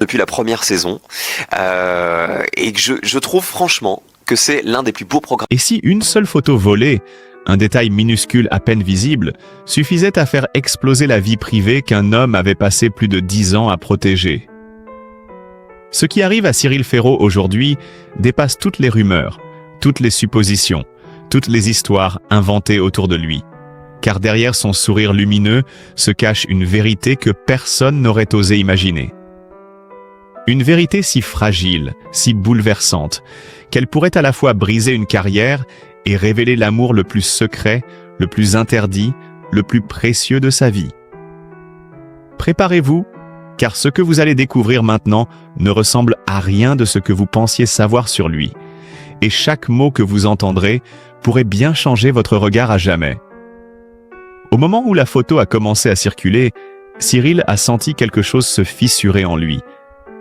depuis la première saison, et que je trouve franchement que c'est l'un des plus beaux programmes. Et si une seule photo volée, un détail minuscule à peine visible, suffisait à faire exploser la vie privée qu'un homme avait passé plus de 10 ans à protéger? Ce qui arrive à Cyril Ferraud aujourd'hui dépasse toutes les rumeurs, toutes les suppositions, toutes les histoires inventées autour de lui. Car derrière son sourire lumineux se cache une vérité que personne n'aurait osé imaginer. Une vérité si fragile, si bouleversante, qu'elle pourrait à la fois briser une carrière et révéler l'amour le plus secret, le plus interdit, le plus précieux de sa vie. Préparez-vous, car ce que vous allez découvrir maintenant ne ressemble à rien de ce que vous pensiez savoir sur lui. Et chaque mot que vous entendrez pourrait bien changer votre regard à jamais. Au moment où la photo a commencé à circuler, Cyril a senti quelque chose se fissurer en lui,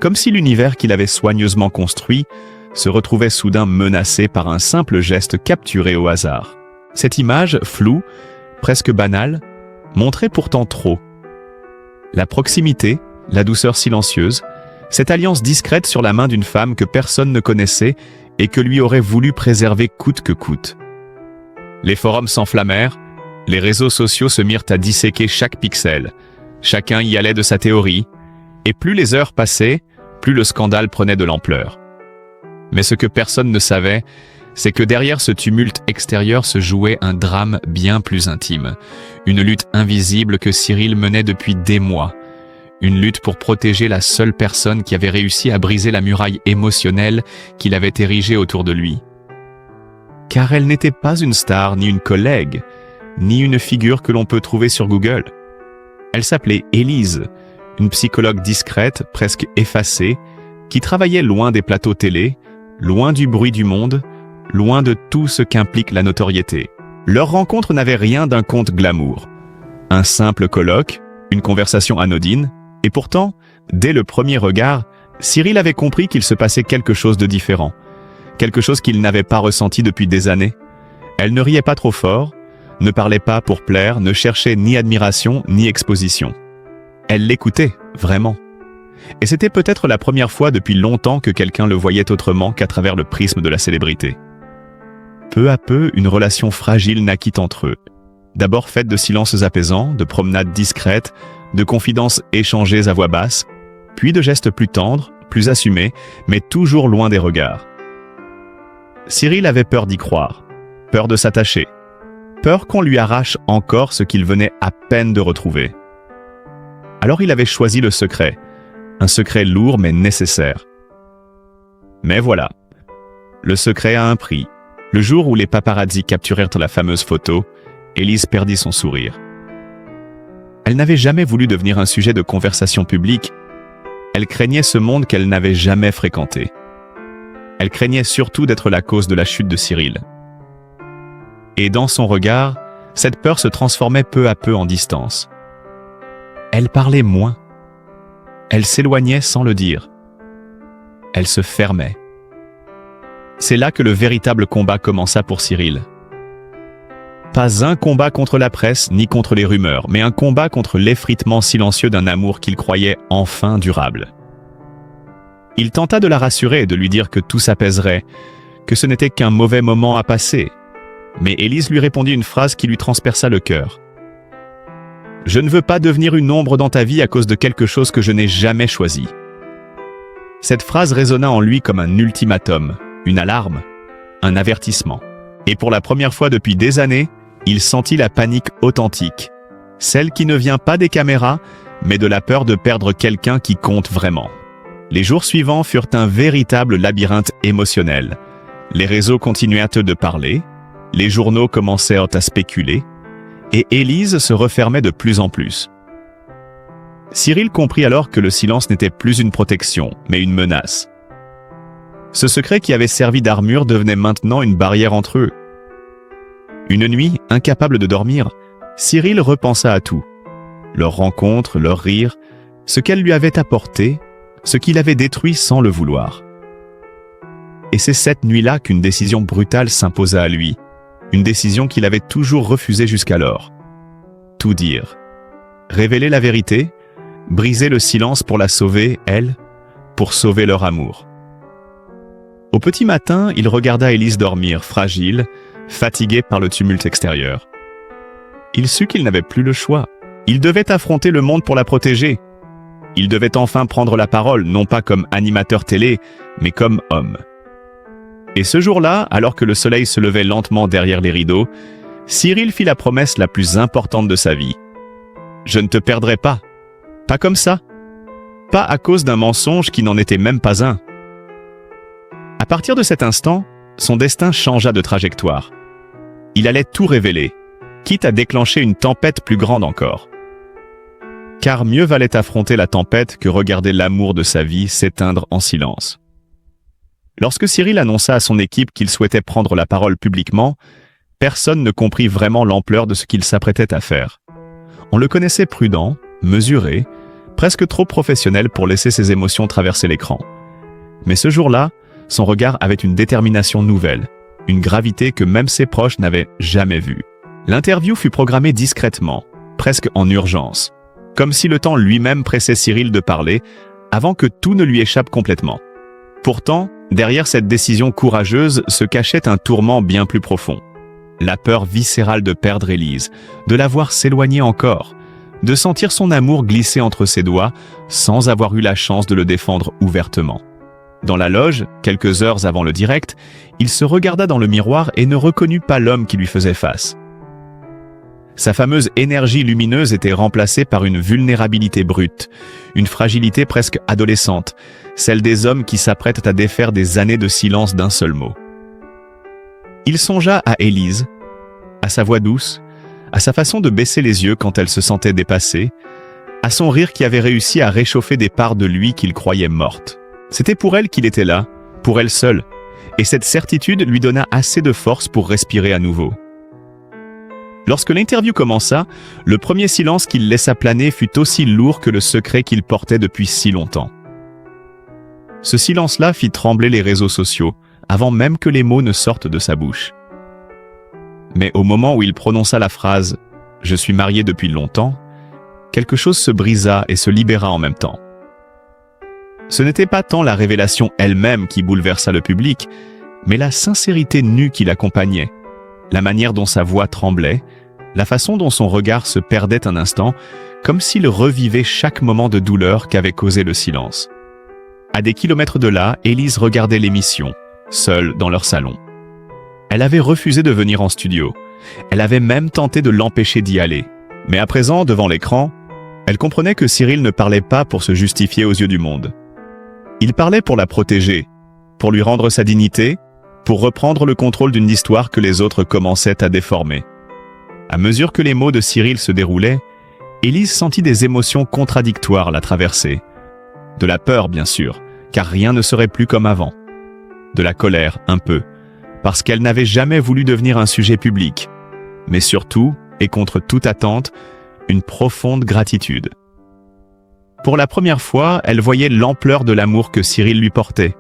comme si l'univers qu'il avait soigneusement construit se retrouvait soudain menacé par un simple geste capturé au hasard. Cette image, floue, presque banale, montrait pourtant trop. La proximité, la douceur silencieuse, cette alliance discrète sur la main d'une femme que personne ne connaissait et que lui aurait voulu préserver coûte que coûte. Les forums s'enflammèrent, les réseaux sociaux se mirent à disséquer chaque pixel. Chacun y allait de sa théorie, et plus les heures passaient, plus le scandale prenait de l'ampleur. Mais ce que personne ne savait, c'est que derrière ce tumulte extérieur se jouait un drame bien plus intime, une lutte invisible que Cyril menait depuis des mois, une lutte pour protéger la seule personne qui avait réussi à briser la muraille émotionnelle qu'il avait érigée autour de lui. Car elle n'était pas une star, ni une collègue, ni une figure que l'on peut trouver sur Google. Elle s'appelait Élise, une psychologue discrète, presque effacée, qui travaillait loin des plateaux télé, loin du bruit du monde, loin de tout ce qu'implique la notoriété. Leur rencontre n'avait rien d'un conte glamour. Un simple colloque, une conversation anodine, et pourtant, dès le premier regard, Cyril avait compris qu'il se passait quelque chose de différent, quelque chose qu'il n'avait pas ressenti depuis des années. Elle ne riait pas trop fort, ne parlait pas pour plaire, ne cherchait ni admiration ni exposition. Elle l'écoutait, vraiment. Et c'était peut-être la première fois depuis longtemps que quelqu'un le voyait autrement qu'à travers le prisme de la célébrité. Peu à peu, une relation fragile naquit entre eux. D'abord faite de silences apaisants, de promenades discrètes, de confidences échangées à voix basse, puis de gestes plus tendres, plus assumés, mais toujours loin des regards. Cyril avait peur d'y croire, peur de s'attacher, peur qu'on lui arrache encore ce qu'il venait à peine de retrouver. Alors il avait choisi le secret, un secret lourd mais nécessaire. Mais voilà, le secret a un prix. Le jour où les paparazzis capturèrent la fameuse photo, Élise perdit son sourire. Elle n'avait jamais voulu devenir un sujet de conversation publique. Elle craignait ce monde qu'elle n'avait jamais fréquenté. Elle craignait surtout d'être la cause de la chute de Cyril. Et dans son regard, cette peur se transformait peu à peu en distance. Elle parlait moins. Elle s'éloignait sans le dire. Elle se fermait. C'est là que le véritable combat commença pour Cyril. Pas un combat contre la presse ni contre les rumeurs, mais un combat contre l'effritement silencieux d'un amour qu'il croyait enfin durable. Il tenta de la rassurer et de lui dire que tout s'apaiserait, que ce n'était qu'un mauvais moment à passer. Mais Élise lui répondit une phrase qui lui transperça le cœur. « Je ne veux pas devenir une ombre dans ta vie à cause de quelque chose que je n'ai jamais choisi. » Cette phrase résonna en lui comme un ultimatum, une alarme, un avertissement. Et pour la première fois depuis des années, il sentit la panique authentique, celle qui ne vient pas des caméras, mais de la peur de perdre quelqu'un qui compte vraiment. Les jours suivants furent un véritable labyrinthe émotionnel. Les réseaux continuèrent de parler, les journaux commencèrent à spéculer, et Élise se refermait de plus en plus. Cyril comprit alors que le silence n'était plus une protection, mais une menace. Ce secret qui avait servi d'armure devenait maintenant une barrière entre eux. Une nuit, incapable de dormir, Cyril repensa à tout. Leur rencontre, leur rire, ce qu'elle lui avait apporté, ce qu'il avait détruit sans le vouloir. Et c'est cette nuit-là qu'une décision brutale s'imposa à lui, une décision qu'il avait toujours refusée jusqu'alors. Tout dire. Révéler la vérité, briser le silence pour la sauver, elle, pour sauver leur amour. Au petit matin, il regarda Élise dormir, fragile, fatiguée par le tumulte extérieur. Il sut qu'il n'avait plus le choix. Il devait affronter le monde pour la protéger. Il devait enfin prendre la parole, non pas comme animateur télé, mais comme homme. Et ce jour-là, alors que le soleil se levait lentement derrière les rideaux, Cyril fit la promesse la plus importante de sa vie. « Je ne te perdrai pas. Pas comme ça. Pas à cause d'un mensonge qui n'en était même pas un. » À partir de cet instant, son destin changea de trajectoire. Il allait tout révéler, quitte à déclencher une tempête plus grande encore. Car mieux valait affronter la tempête que regarder l'amour de sa vie s'éteindre en silence. Lorsque Cyril annonça à son équipe qu'il souhaitait prendre la parole publiquement, personne ne comprit vraiment l'ampleur de ce qu'il s'apprêtait à faire. On le connaissait prudent, mesuré, presque trop professionnel pour laisser ses émotions traverser l'écran. Mais ce jour-là, son regard avait une détermination nouvelle, une gravité que même ses proches n'avaient jamais vue. L'interview fut programmée discrètement, presque en urgence, comme si le temps lui-même pressait Cyril de parler avant que tout ne lui échappe complètement. Pourtant, derrière cette décision courageuse se cachait un tourment bien plus profond. La peur viscérale de perdre Élise, de la voir s'éloigner encore, de sentir son amour glisser entre ses doigts sans avoir eu la chance de le défendre ouvertement. Dans la loge, quelques heures avant le direct, il se regarda dans le miroir et ne reconnut pas l'homme qui lui faisait face. Sa fameuse énergie lumineuse était remplacée par une vulnérabilité brute, une fragilité presque adolescente, celle des hommes qui s'apprêtent à défaire des années de silence d'un seul mot. Il songea à Élise, à sa voix douce, à sa façon de baisser les yeux quand elle se sentait dépassée, à son rire qui avait réussi à réchauffer des parts de lui qu'il croyait mortes. C'était pour elle qu'il était là, pour elle seule, et cette certitude lui donna assez de force pour respirer à nouveau. Lorsque l'interview commença, le premier silence qu'il laissa planer fut aussi lourd que le secret qu'il portait depuis si longtemps. Ce silence-là fit trembler les réseaux sociaux, avant même que les mots ne sortent de sa bouche. Mais au moment où il prononça la phrase « Je suis marié depuis longtemps », quelque chose se brisa et se libéra en même temps. Ce n'était pas tant la révélation elle-même qui bouleversa le public, mais la sincérité nue qui l'accompagnait, la manière dont sa voix tremblait, la façon dont son regard se perdait un instant, comme s'il revivait chaque moment de douleur qu'avait causé le silence. À des kilomètres de là, Élise regardait l'émission, seule dans leur salon. Elle avait refusé de venir en studio. Elle avait même tenté de l'empêcher d'y aller. Mais à présent, devant l'écran, elle comprenait que Cyril ne parlait pas pour se justifier aux yeux du monde. Il parlait pour la protéger, pour lui rendre sa dignité, pour reprendre le contrôle d'une histoire que les autres commençaient à déformer. À mesure que les mots de Cyril se déroulaient, Élise sentit des émotions contradictoires la traverser. De la peur, bien sûr, car rien ne serait plus comme avant. De la colère, un peu, parce qu'elle n'avait jamais voulu devenir un sujet public. Mais surtout, et contre toute attente, une profonde gratitude. Pour la première fois, elle voyait l'ampleur de l'amour que Cyril lui portait.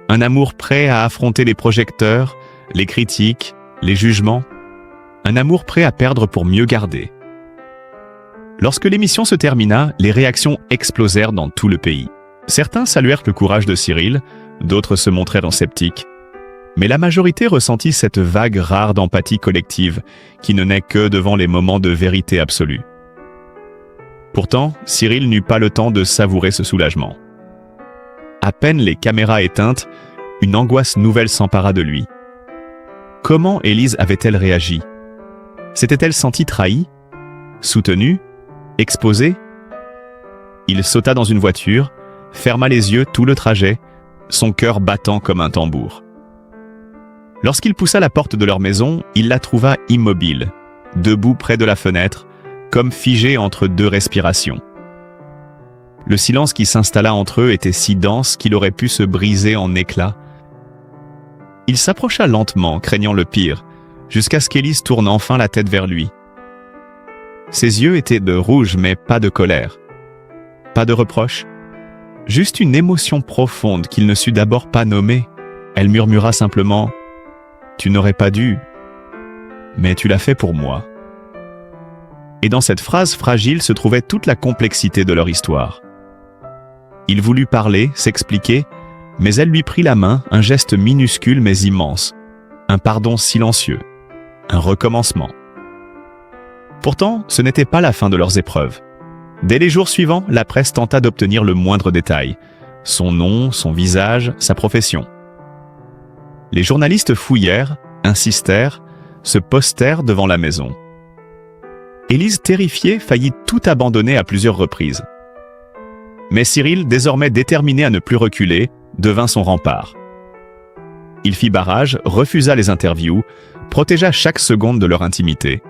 Un amour prêt à affronter les projecteurs, les critiques, les jugements. Un amour prêt à perdre pour mieux garder. Lorsque l'émission se termina, les réactions explosèrent dans tout le pays. Certains saluèrent le courage de Cyril, d'autres se montrèrent sceptiques. Mais la majorité ressentit cette vague rare d'empathie collective qui ne naît que devant les moments de vérité absolue. Pourtant, Cyril n'eut pas le temps de savourer ce soulagement. À peine les caméras éteintes, une angoisse nouvelle s'empara de lui. Comment Élise avait-elle réagi? S'était-elle sentie trahie? Soutenue? Exposée? Il sauta dans une voiture, ferma les yeux tout le trajet, son cœur battant comme un tambour. Lorsqu'il poussa la porte de leur maison, il la trouva immobile, debout près de la fenêtre, comme figée entre deux respirations. Le silence qui s'installa entre eux était si dense qu'il aurait pu se briser en éclats. Il s'approcha lentement, craignant le pire, jusqu'à ce qu'Élise tourne enfin la tête vers lui. Ses yeux étaient de rouge, mais pas de colère. Pas de reproche. Juste une émotion profonde qu'il ne sut d'abord pas nommer. Elle murmura simplement « Tu n'aurais pas dû, mais tu l'as fait pour moi. » Et dans cette phrase fragile se trouvait toute la complexité de leur histoire. Il voulut parler, s'expliquer, mais elle lui prit la main, un geste minuscule mais immense, un pardon silencieux, un recommencement. Pourtant, ce n'était pas la fin de leurs épreuves. Dès les jours suivants, la presse tenta d'obtenir le moindre détail, son nom, son visage, sa profession. Les journalistes fouillèrent, insistèrent, se postèrent devant la maison. Élise, terrifiée, faillit tout abandonner à plusieurs reprises. Mais Cyril, désormais déterminé à ne plus reculer, devint son rempart. Il fit barrage, refusa les interviews, protégea chaque seconde de leur intimité.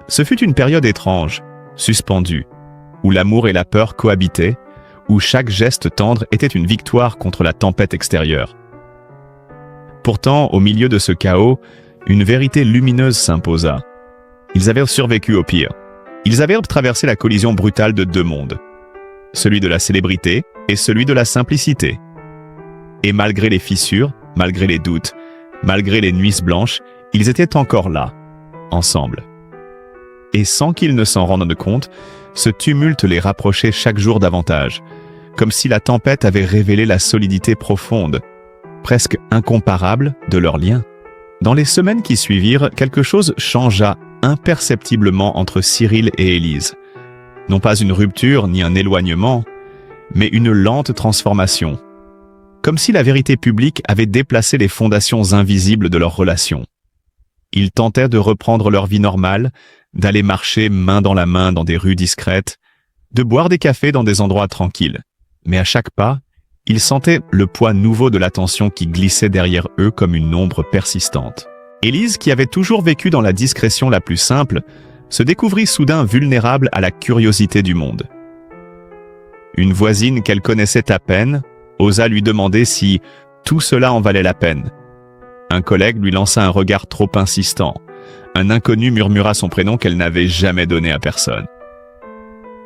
Ce fut une période étrange, suspendue, où l'amour et la peur cohabitaient, où chaque geste tendre était une victoire contre la tempête extérieure. Pourtant, au milieu de ce chaos, une vérité lumineuse s'imposa. Ils avaient survécu au pire. Ils avaient traversé la collision brutale de deux mondes, celui de la célébrité et celui de la simplicité. Et malgré les fissures, malgré les doutes, malgré les nuits blanches, ils étaient encore là, ensemble. Et sans qu'ils ne s'en rendent compte, ce tumulte les rapprochait chaque jour davantage, comme si la tempête avait révélé la solidité profonde, presque incomparable, de leur lien. Dans les semaines qui suivirent, quelque chose changea imperceptiblement entre Cyril et Élise. Non pas une rupture ni un éloignement, mais une lente transformation. Comme si la vérité publique avait déplacé les fondations invisibles de leur relation. Ils tentaient de reprendre leur vie normale, d'aller marcher main dans la main dans des rues discrètes, de boire des cafés dans des endroits tranquilles. Mais à chaque pas, ils sentaient le poids nouveau de l'attention qui glissait derrière eux comme une ombre persistante. Élise, qui avait toujours vécu dans la discrétion la plus simple, se découvrit soudain vulnérable à la curiosité du monde. Une voisine qu'elle connaissait à peine osa lui demander si tout cela en valait la peine. Un collègue lui lança un regard trop insistant. Un inconnu murmura son prénom qu'elle n'avait jamais donné à personne.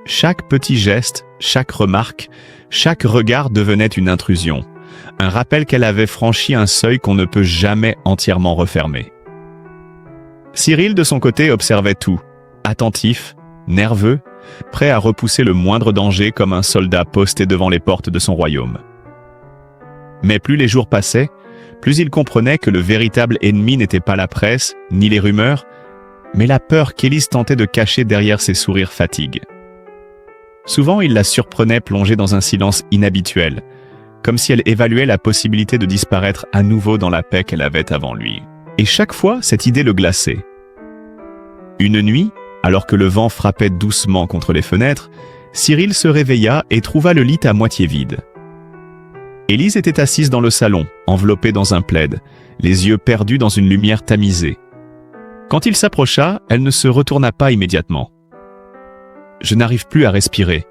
Chaque petit geste, chaque remarque, chaque regard devenait une intrusion, un rappel qu'elle avait franchi un seuil qu'on ne peut jamais entièrement refermer. Cyril, de son côté, observait tout, attentif, nerveux, prêt à repousser le moindre danger comme un soldat posté devant les portes de son royaume. Mais plus les jours passaient, plus il comprenait que le véritable ennemi n'était pas la presse, ni les rumeurs, mais la peur qu'Élise tentait de cacher derrière ses sourires fatigue. Souvent, il la surprenait plongée dans un silence inhabituel, comme si elle évaluait la possibilité de disparaître à nouveau dans la paix qu'elle avait avant lui. Et chaque fois, cette idée le glaçait. Une nuit, alors que le vent frappait doucement contre les fenêtres, Cyril se réveilla et trouva le lit à moitié vide. Élise était assise dans le salon, enveloppée dans un plaid, les yeux perdus dans une lumière tamisée. Quand il s'approcha, elle ne se retourna pas immédiatement. « Je n'arrive plus à respirer »,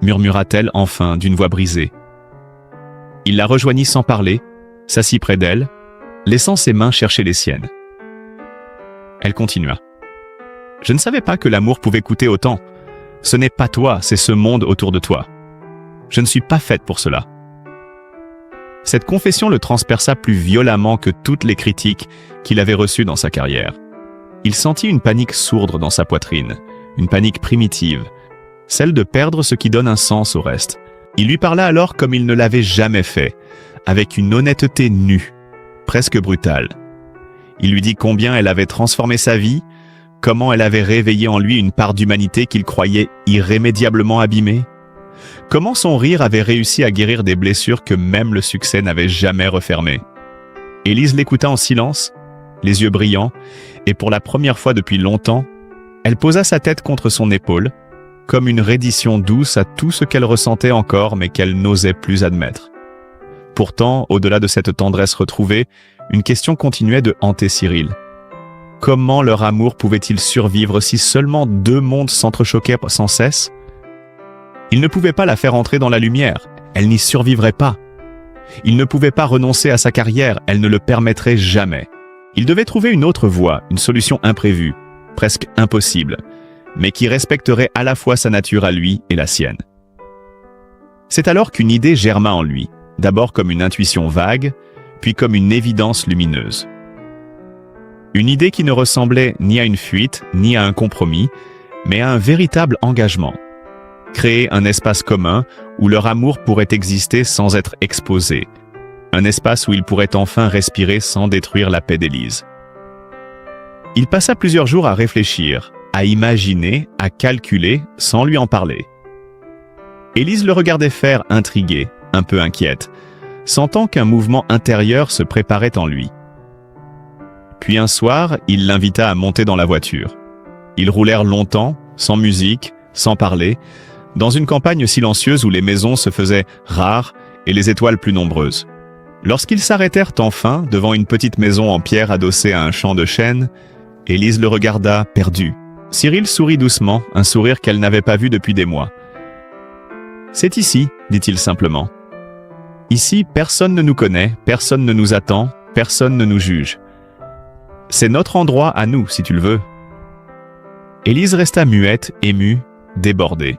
murmura-t-elle enfin d'une voix brisée. Il la rejoignit sans parler, s'assit près d'elle, laissant ses mains chercher les siennes. Elle continua. « Je ne savais pas que l'amour pouvait coûter autant. Ce n'est pas toi, c'est ce monde autour de toi. Je ne suis pas faite pour cela. » Cette confession le transperça plus violemment que toutes les critiques qu'il avait reçues dans sa carrière. Il sentit une panique sourde dans sa poitrine, une panique primitive, celle de perdre ce qui donne un sens au reste. Il lui parla alors comme il ne l'avait jamais fait, avec une honnêteté nue, presque brutale. Il lui dit combien elle avait transformé sa vie, comment elle avait réveillé en lui une part d'humanité qu'il croyait irrémédiablement abîmée. Comment son rire avait réussi à guérir des blessures que même le succès n'avait jamais refermées. Élise l'écouta en silence, les yeux brillants, et pour la première fois depuis longtemps, elle posa sa tête contre son épaule, comme une reddition douce à tout ce qu'elle ressentait encore mais qu'elle n'osait plus admettre. Pourtant, au-delà de cette tendresse retrouvée, une question continuait de hanter Cyril. Comment leur amour pouvait-il survivre si seulement deux mondes s'entrechoquaient sans cesse ? Il ne pouvait pas la faire entrer dans la lumière, elle n'y survivrait pas. Il ne pouvait pas renoncer à sa carrière, elle ne le permettrait jamais. Il devait trouver une autre voie, une solution imprévue, presque impossible, mais qui respecterait à la fois sa nature à lui et la sienne. C'est alors qu'une idée germa en lui, d'abord comme une intuition vague, puis comme une évidence lumineuse. Une idée qui ne ressemblait ni à une fuite, ni à un compromis, mais à un véritable engagement. créer un espace commun où leur amour pourrait exister sans être exposé. Un espace où ils pourraient enfin respirer sans détruire la paix d'Élise. Il passa plusieurs jours à réfléchir, à imaginer, à calculer, sans lui en parler. Élise le regardait faire, intriguée, un peu inquiète, sentant qu'un mouvement intérieur se préparait en lui. Puis un soir, il l'invita à monter dans la voiture. Ils roulèrent longtemps, sans musique, sans parler, dans une campagne silencieuse où les maisons se faisaient rares et les étoiles plus nombreuses. Lorsqu'ils s'arrêtèrent enfin devant une petite maison en pierre adossée à un champ de chêne, Élise le regarda, perdue. Cyril sourit doucement, un sourire qu'elle n'avait pas vu depuis des mois. « C'est ici, dit-il simplement. Ici, personne ne nous connaît, personne ne nous attend, personne ne nous juge. C'est notre endroit à nous, si tu le veux. » Élise resta muette, émue, débordée.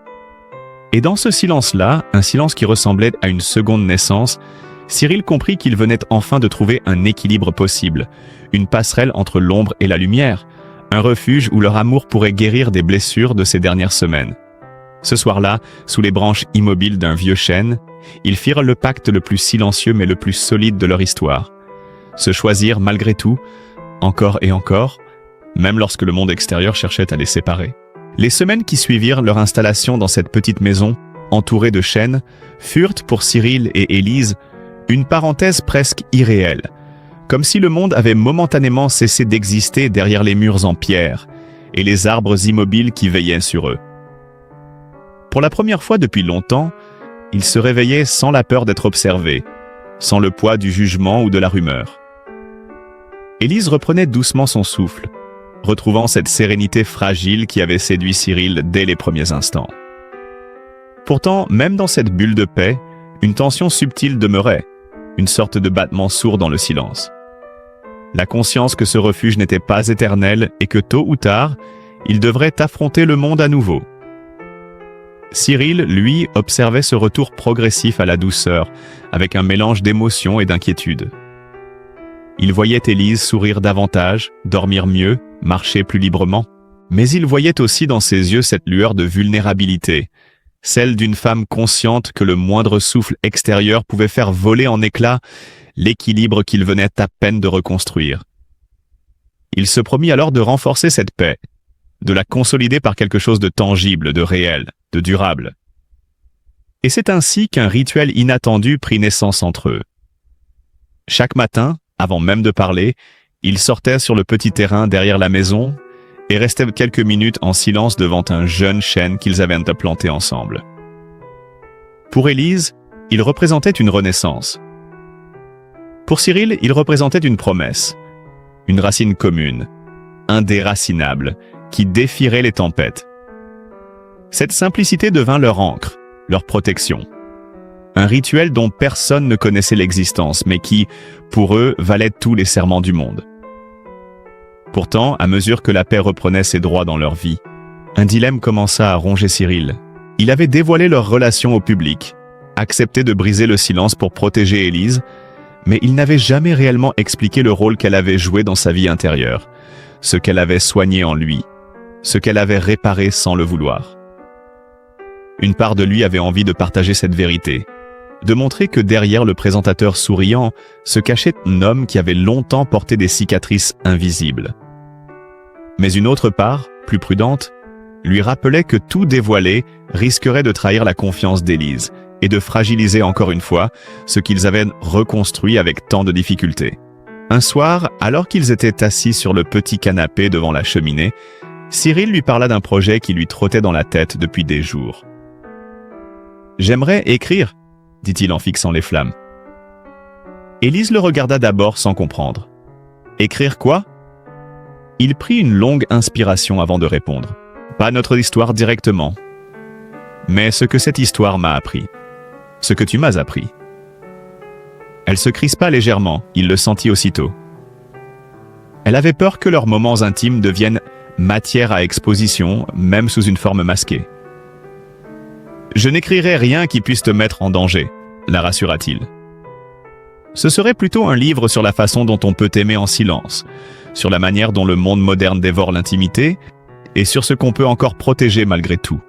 Et dans ce silence-là, un silence qui ressemblait à une seconde naissance, Cyril comprit qu'il venait enfin de trouver un équilibre possible, une passerelle entre l'ombre et la lumière, un refuge où leur amour pourrait guérir des blessures de ces dernières semaines. Ce soir-là, sous les branches immobiles d'un vieux chêne, ils firent le pacte le plus silencieux mais le plus solide de leur histoire. Se choisir malgré tout, encore et encore, même lorsque le monde extérieur cherchait à les séparer. Les semaines qui suivirent leur installation dans cette petite maison, entourée de chênes, furent pour Cyril et Élise une parenthèse presque irréelle, comme si le monde avait momentanément cessé d'exister derrière les murs en pierre et les arbres immobiles qui veillaient sur eux. Pour la première fois depuis longtemps, ils se réveillaient sans la peur d'être observés, sans le poids du jugement ou de la rumeur. Élise reprenait doucement son souffle, retrouvant cette sérénité fragile qui avait séduit Cyril dès les premiers instants. Pourtant, même dans cette bulle de paix, une tension subtile demeurait, une sorte de battement sourd dans le silence. La conscience que ce refuge n'était pas éternel et que tôt ou tard, il devrait affronter le monde à nouveau. Cyril, lui, observait ce retour progressif à la douceur, avec un mélange d'émotion et d'inquiétude. Il voyait Élise sourire davantage, dormir mieux, marcher plus librement, mais il voyait aussi dans ses yeux cette lueur de vulnérabilité, celle d'une femme consciente que le moindre souffle extérieur pouvait faire voler en éclats l'équilibre qu'il venait à peine de reconstruire. Il se promit alors de renforcer cette paix, de la consolider par quelque chose de tangible, de réel, de durable. Et c'est ainsi qu'un rituel inattendu prit naissance entre eux. Chaque matin, avant même de parler, ils sortaient sur le petit terrain derrière la maison et restaient quelques minutes en silence devant un jeune chêne qu'ils avaient planté ensemble. Pour Élise, il représentait une renaissance. Pour Cyril, il représentait une promesse, une racine commune, indéracinable, qui défierait les tempêtes. Cette simplicité devint leur ancre, leur protection. Un rituel dont personne ne connaissait l'existence, mais qui, pour eux, valait tous les serments du monde. Pourtant, à mesure que la paix reprenait ses droits dans leur vie, un dilemme commença à ronger Cyril. Il avait dévoilé leur relation au public, accepté de briser le silence pour protéger Élise, mais il n'avait jamais réellement expliqué le rôle qu'elle avait joué dans sa vie intérieure, ce qu'elle avait soigné en lui, ce qu'elle avait réparé sans le vouloir. Une part de lui avait envie de partager cette vérité, de montrer que derrière le présentateur souriant se cachait un homme qui avait longtemps porté des cicatrices invisibles. Mais une autre part, plus prudente, lui rappelait que tout dévoiler risquerait de trahir la confiance d'Élise et de fragiliser encore une fois ce qu'ils avaient reconstruit avec tant de difficultés. Un soir, alors qu'ils étaient assis sur le petit canapé devant la cheminée, Cyril lui parla d'un projet qui lui trottait dans la tête depuis des jours. « J'aimerais écrire », dit-il en fixant les flammes. Élise le regarda d'abord sans comprendre. « Écrire quoi ?» Il prit une longue inspiration avant de répondre. « Pas notre histoire directement, mais ce que cette histoire m'a appris. Ce que tu m'as appris. » Elle se crispa légèrement, il le sentit aussitôt. Elle avait peur que leurs moments intimes deviennent matière à exposition, même sous une forme masquée. « Je n'écrirai rien qui puisse te mettre en danger, » la rassura-t-il. « Ce serait plutôt un livre sur la façon dont on peut aimer en silence, sur la manière dont le monde moderne dévore l'intimité, et sur ce qu'on peut encore protéger malgré tout. »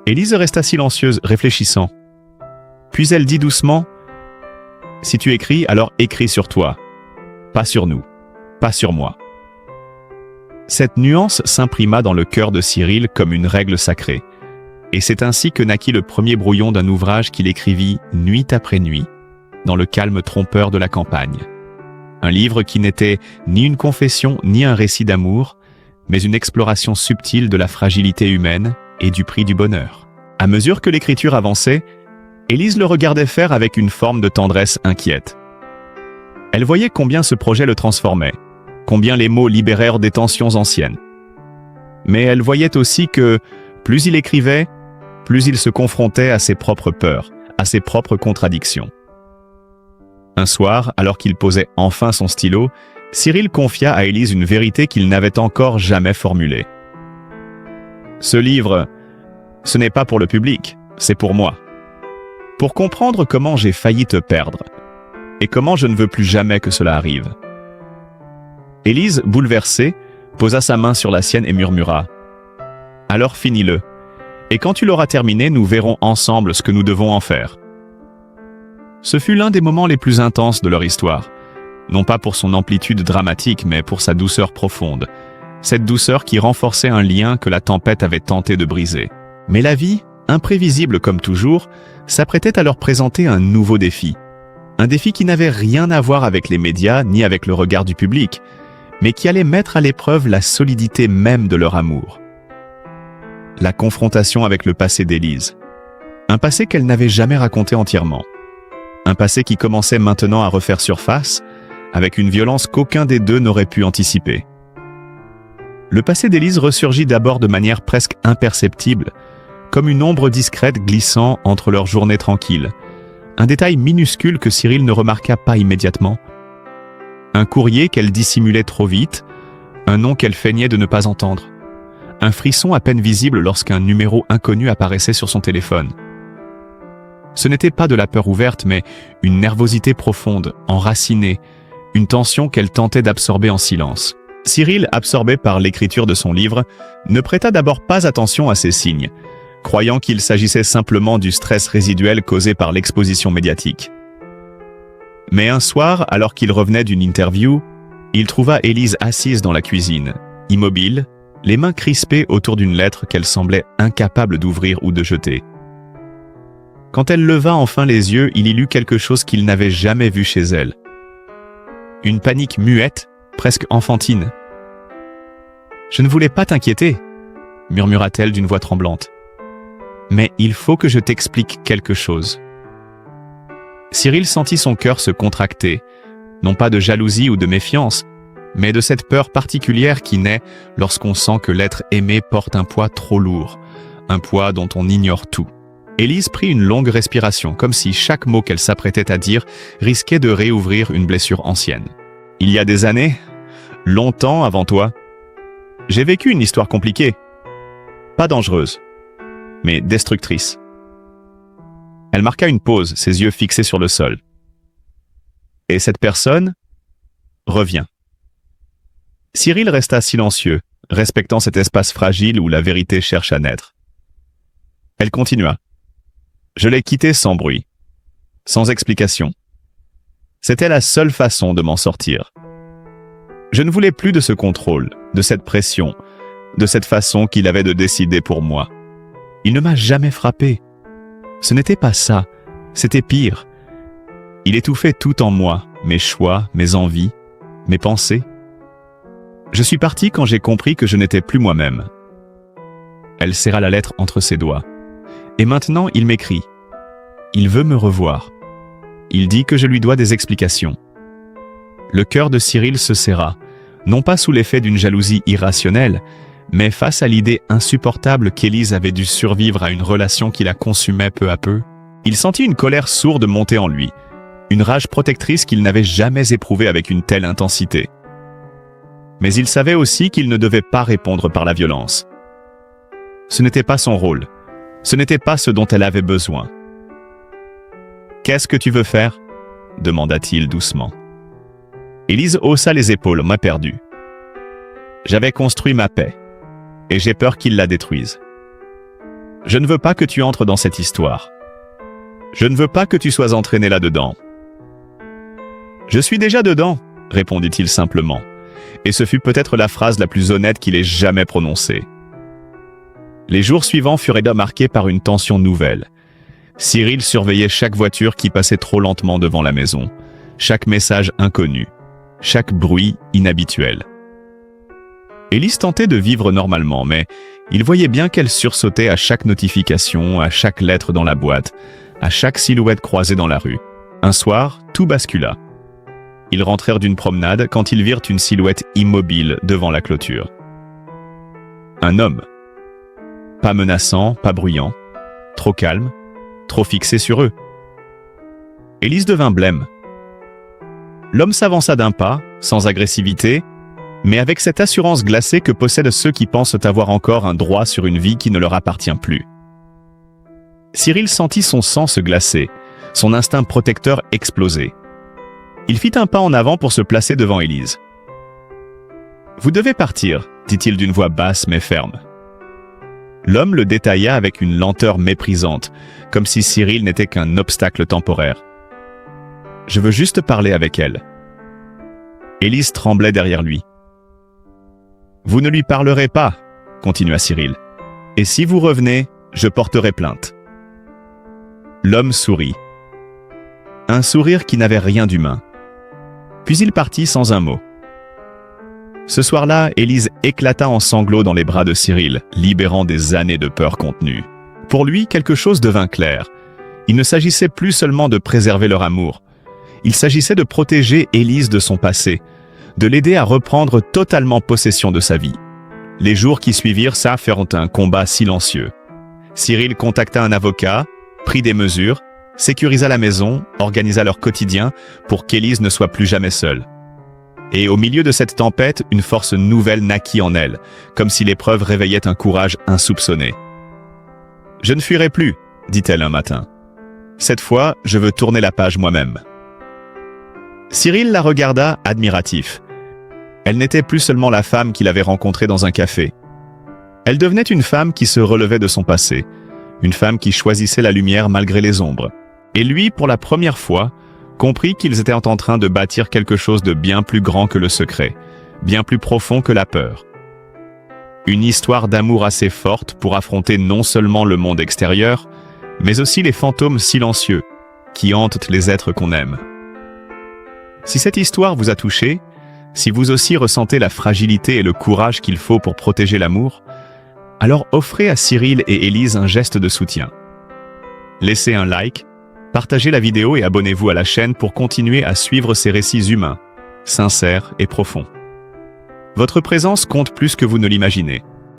Élise resta silencieuse, réfléchissant. Puis elle dit doucement « Si tu écris, alors écris sur toi. Pas sur nous. Pas sur moi. » Cette nuance s'imprima dans le cœur de Cyril comme une règle sacrée. Et c'est ainsi que naquit le premier brouillon d'un ouvrage qu'il écrivit nuit après nuit, dans le calme trompeur de la campagne. Un livre qui n'était ni une confession ni un récit d'amour, mais une exploration subtile de la fragilité humaine et du prix du bonheur. À mesure que l'écriture avançait, Élise le regardait faire avec une forme de tendresse inquiète. Elle voyait combien ce projet le transformait, combien les mots libérèrent des tensions anciennes. Mais elle voyait aussi que, plus il écrivait, plus il se confrontait à ses propres peurs, à ses propres contradictions. Un soir, alors qu'il posait enfin son stylo, Cyril confia à Élise une vérité qu'il n'avait encore jamais formulée. « Ce livre, ce n'est pas pour le public, c'est pour moi. Pour comprendre comment j'ai failli te perdre, et comment je ne veux plus jamais que cela arrive. » Élise, bouleversée, posa sa main sur la sienne et murmura « Alors finis-le. Et quand tu l'auras terminé, nous verrons ensemble ce que nous devons en faire. » Ce fut l'un des moments les plus intenses de leur histoire, non pas pour son amplitude dramatique, mais pour sa douceur profonde, cette douceur qui renforçait un lien que la tempête avait tenté de briser. Mais la vie, imprévisible comme toujours, s'apprêtait à leur présenter un nouveau défi. Un défi qui n'avait rien à voir avec les médias ni avec le regard du public, mais qui allait mettre à l'épreuve la solidité même de leur amour. La confrontation avec le passé d'Élise. Un passé qu'elle n'avait jamais raconté entièrement. Un passé qui commençait maintenant à refaire surface, avec une violence qu'aucun des deux n'aurait pu anticiper. Le passé d'Élise ressurgit d'abord de manière presque imperceptible, comme une ombre discrète glissant entre leurs journées tranquilles. Un détail minuscule que Cyril ne remarqua pas immédiatement. Un courrier qu'elle dissimulait trop vite, un nom qu'elle feignait de ne pas entendre. Un frisson à peine visible lorsqu'un numéro inconnu apparaissait sur son téléphone. Ce n'était pas de la peur ouverte, mais une nervosité profonde, enracinée, une tension qu'elle tentait d'absorber en silence. Cyril, absorbé par l'écriture de son livre, ne prêta d'abord pas attention à ces signes, croyant qu'il s'agissait simplement du stress résiduel causé par l'exposition médiatique. Mais un soir, alors qu'il revenait d'une interview, il trouva Élise assise dans la cuisine, immobile, les mains crispées autour d'une lettre qu'elle semblait incapable d'ouvrir ou de jeter. Quand elle leva enfin les yeux, il y lut quelque chose qu'il n'avait jamais vu chez elle. Une panique muette, presque enfantine. « Je ne voulais pas t'inquiéter, » murmura-t-elle d'une voix tremblante. « Mais il faut que je t'explique quelque chose. » Cyril sentit son cœur se contracter, non pas de jalousie ou de méfiance, mais de cette peur particulière qui naît lorsqu'on sent que l'être aimé porte un poids trop lourd, un poids dont on ignore tout. Élise prit une longue respiration, comme si chaque mot qu'elle s'apprêtait à dire risquait de réouvrir une blessure ancienne. « Il y a des années, longtemps avant toi, j'ai vécu une histoire compliquée, pas dangereuse, mais destructrice. » Elle marqua une pause, ses yeux fixés sur le sol. « Et cette personne revient. » Cyril resta silencieux, respectant cet espace fragile où la vérité cherche à naître. Elle continua. « Je l'ai quittée sans bruit, sans explication. C'était la seule façon de m'en sortir. Je ne voulais plus de ce contrôle, de cette pression, de cette façon qu'il avait de décider pour moi. Il ne m'a jamais frappé. Ce n'était pas ça, c'était pire. Il étouffait tout en moi, mes choix, mes envies, mes pensées. Je suis parti quand j'ai compris que je n'étais plus moi-même. » Elle serra la lettre entre ses doigts. « Et maintenant, il m'écrit. Il veut me revoir. Il dit que je lui dois des explications. » Le cœur de Cyril se serra, non pas sous l'effet d'une jalousie irrationnelle, mais face à l'idée insupportable qu'Élise avait dû survivre à une relation qui la consumait peu à peu. Il sentit une colère sourde monter en lui, une rage protectrice qu'il n'avait jamais éprouvée avec une telle intensité. Mais il savait aussi qu'il ne devait pas répondre par la violence. Ce n'était pas son rôle. Ce n'était pas ce dont elle avait besoin. « Qu'est-ce que tu veux faire ?» demanda-t-il doucement. Élise haussa les épaules, main perdue. « J'avais construit ma paix, et j'ai peur qu'il la détruise. je ne veux pas que tu entres dans cette histoire. Je ne veux pas que tu sois entraîné là-dedans. Je suis déjà dedans, répondit-il simplement, et ce fut peut-être la phrase la plus honnête qu'il ait jamais prononcée. Les jours suivants furent marqués par une tension nouvelle. Cyril surveillait chaque voiture qui passait trop lentement devant la maison, chaque message inconnu, chaque bruit inhabituel. Élise tentait de vivre normalement, mais il voyait bien qu'elle sursautait à chaque notification, à chaque lettre dans la boîte, à chaque silhouette croisée dans la rue. Un soir, tout bascula. Ils rentrèrent d'une promenade quand ils virent une silhouette immobile devant la clôture. Un homme. Pas menaçant, pas bruyant, trop calme, trop fixé sur eux. Élise devint blême. L'homme s'avança d'un pas, sans agressivité, mais avec cette assurance glacée que possèdent ceux qui pensent avoir encore un droit sur une vie qui ne leur appartient plus. Cyril sentit son sang se glacer, son instinct protecteur exploser. Il fit un pas en avant pour se placer devant Élise. « Vous devez partir, dit-il d'une voix basse mais ferme. » L'homme le détailla avec une lenteur méprisante, comme si Cyril n'était qu'un obstacle temporaire. « Je veux juste parler avec elle. » Élise tremblait derrière lui. « Vous ne lui parlerez pas, continua Cyril. Et si vous revenez, je porterai plainte. » L'homme sourit. Un sourire qui n'avait rien d'humain. Puis il partit sans un mot. Ce soir-là, Élise éclata en sanglots dans les bras de Cyril, libérant des années de peur contenue. Pour lui, quelque chose devint clair. Il ne s'agissait plus seulement de préserver leur amour. Il s'agissait de protéger Élise de son passé, de l'aider à reprendre totalement possession de sa vie. Les jours qui suivirent furent un combat silencieux. Cyril contacta un avocat, prit des mesures, sécurisa la maison, organisa leur quotidien pour qu'Élise ne soit plus jamais seule. Et au milieu de cette tempête, une force nouvelle naquit en elle, comme si l'épreuve réveillait un courage insoupçonné. « Je ne fuirai plus, dit-elle un matin. Cette fois, je veux tourner la page moi-même. » Cyril la regarda admiratif. Elle n'était plus seulement la femme qu'il avait rencontrée dans un café. Elle devenait une femme qui se relevait de son passé, une femme qui choisissait la lumière malgré les ombres. Et lui, pour la première fois, comprit qu'ils étaient en train de bâtir quelque chose de bien plus grand que le secret, bien plus profond que la peur. Une histoire d'amour assez forte pour affronter non seulement le monde extérieur, mais aussi les fantômes silencieux qui hantent les êtres qu'on aime. Si cette histoire vous a touché, si vous aussi ressentez la fragilité et le courage qu'il faut pour protéger l'amour, alors offrez à Cyril et Élise un geste de soutien. Laissez un like, partagez la vidéo et abonnez-vous à la chaîne pour continuer à suivre ces récits humains, sincères et profonds. Votre présence compte plus que vous ne l'imaginez.